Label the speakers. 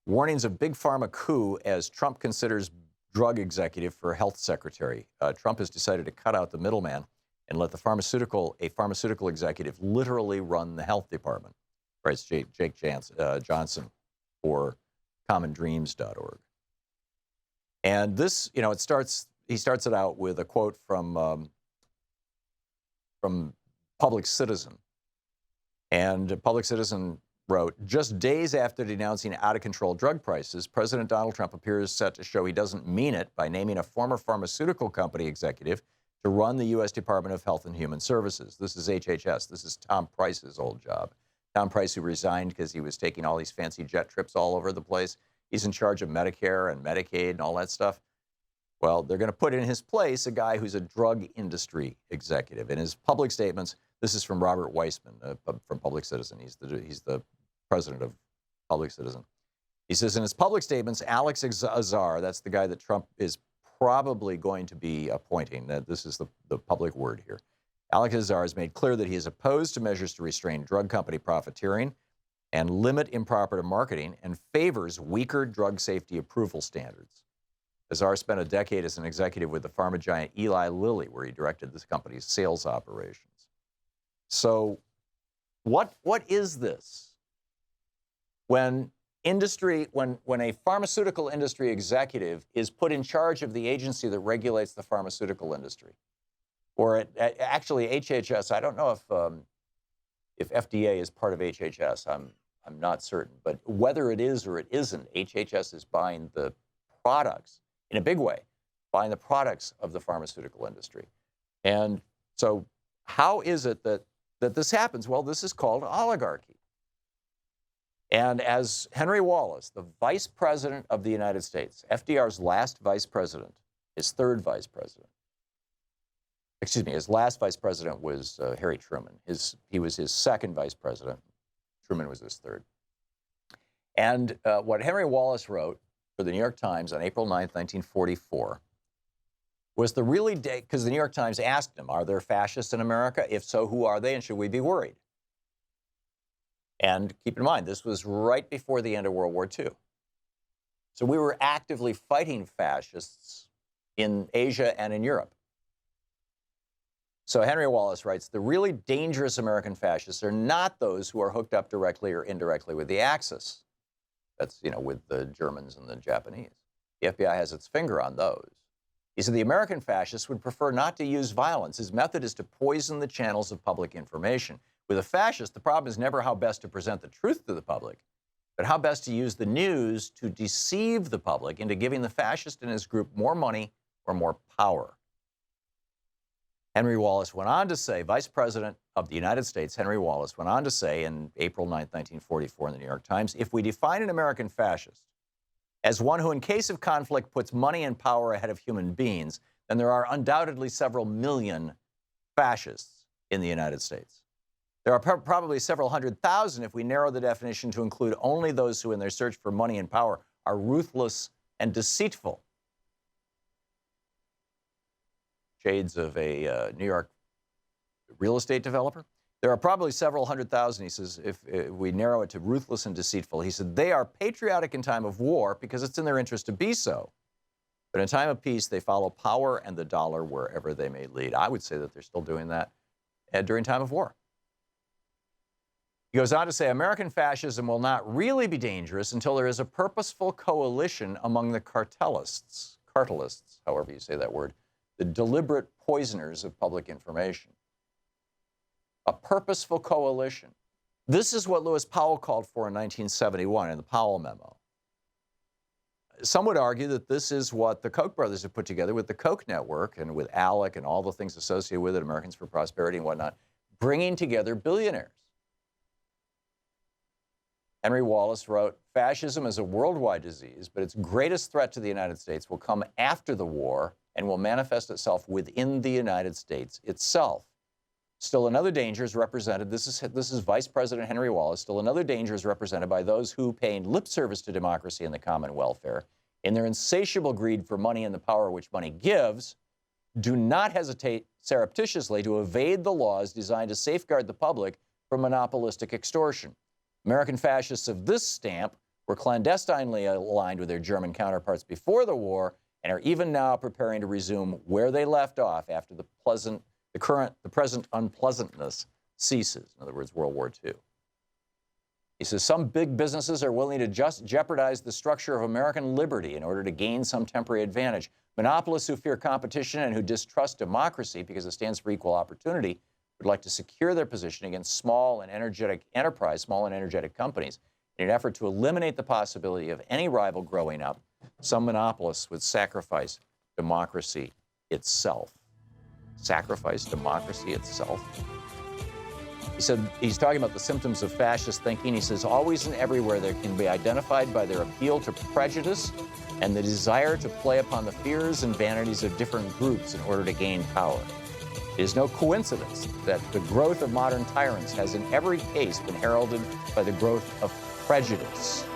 Speaker 1: Warnings of big pharma coup as Trump considers drug executive for health secretary. Trump has decided to cut out the middleman and let a pharmaceutical executive literally run the health department. Writes Jake Johnson for commondreams.org. And this, he starts it out with a quote from Public Citizen. And Public Citizen wrote, just days after denouncing out-of-control drug prices, President Donald Trump appears set to show he doesn't mean it by naming a former pharmaceutical company executive to run the U.S. Department of Health and Human Services. This is HHS. This is Tom Price's old job. Tom Price, who resigned because he was taking all these fancy jet trips all over the place. He's in charge of Medicare and Medicaid and all that stuff. Well, they're going to put in his place a guy who's a drug industry executive. In his public statements, this is from Robert Weissman from Public Citizen. He's the president of Public Citizen. He says in his public statements, Alex Azar, that's the guy that Trump is probably going to be appointing. This is the public word here. Alex Azar has made clear that he is opposed to measures to restrain drug company profiteering and limit improper marketing and favors weaker drug safety approval standards. Azar spent a decade as an executive with the pharma giant Eli Lilly, where he directed this company's sales operations. So what is this? When a pharmaceutical industry executive is put in charge of the agency that regulates the pharmaceutical industry, or actually HHS, I don't know if FDA is part of HHS. I'm not certain, but whether it is or it isn't, HHS is buying the products in a big way, buying the products of the pharmaceutical industry. And so how is it that this happens? Well, this is called oligarchy. And as Henry Wallace, the vice president of the United States, FDR's last vice president, his third vice president, his last vice president was Harry Truman. He was his second vice president. Truman was his third. And what Henry Wallace wrote for the New York Times on April 9th, 1944, was because the New York Times asked him, are there fascists in America? If so, who are they, and should we be worried? And keep in mind, this was right before the end of World War II. So we were actively fighting fascists in Asia and in Europe. So Henry Wallace writes, the really dangerous American fascists are not those who are hooked up directly or indirectly with the Axis. That's, with the Germans and the Japanese. The FBI has its finger on those. He said the American fascists would prefer not to use violence. His method is to poison the channels of public information. With a fascist, the problem is never how best to present the truth to the public, but how best to use the news to deceive the public into giving the fascist and his group more money or more power. Henry Wallace went on to say, Vice President of the United States, Henry Wallace, went on to say in April 9, 1944 in the New York Times, if we define an American fascist as one who in case of conflict puts money and power ahead of human beings, then there are undoubtedly several million fascists in the United States. There are probably several 100,000 if we narrow the definition to include only those who in their search for money and power are ruthless and deceitful. Shades of a New York real estate developer. There are probably several 100,000, he says, if we narrow it to ruthless and deceitful. He said, they are patriotic in time of war because it's in their interest to be so. But in time of peace, they follow power and the dollar wherever they may lead. I would say that they're still doing that during time of war. He goes on to say, American fascism will not really be dangerous until there is a purposeful coalition among the cartelists, however you say that word, the deliberate poisoners of public information. A purposeful coalition. This is what Lewis Powell called for in 1971 in the Powell Memo. Some would argue that this is what the Koch brothers have put together with the Koch network and with ALEC and all the things associated with it, Americans for Prosperity and whatnot, bringing together billionaires. Henry Wallace wrote, fascism is a worldwide disease, but its greatest threat to the United States will come after the war and will manifest itself within the United States itself. Still another danger is represented, this is Vice President Henry Wallace, still another danger is represented by those who, paying lip service to democracy and the common welfare, in their insatiable greed for money and the power which money gives, do not hesitate surreptitiously to evade the laws designed to safeguard the public from monopolistic extortion. American fascists of this stamp were clandestinely aligned with their German counterparts before the war and are even now preparing to resume where they left off after the present unpleasantness ceases. In other words, World War II. He says some big businesses are willing to just jeopardize the structure of American liberty in order to gain some temporary advantage. Monopolists who fear competition and who distrust democracy because it stands for equal opportunity would like to secure their position against small and energetic companies. In an effort to eliminate the possibility of any rival growing up, some monopolists would sacrifice democracy itself. Sacrifice democracy itself? He said, he's talking about the symptoms of fascist thinking. He says, always and everywhere they can be identified by their appeal to prejudice and the desire to play upon the fears and vanities of different groups in order to gain power. It is no coincidence that the growth of modern tyrants has in every case been heralded by the growth of prejudice.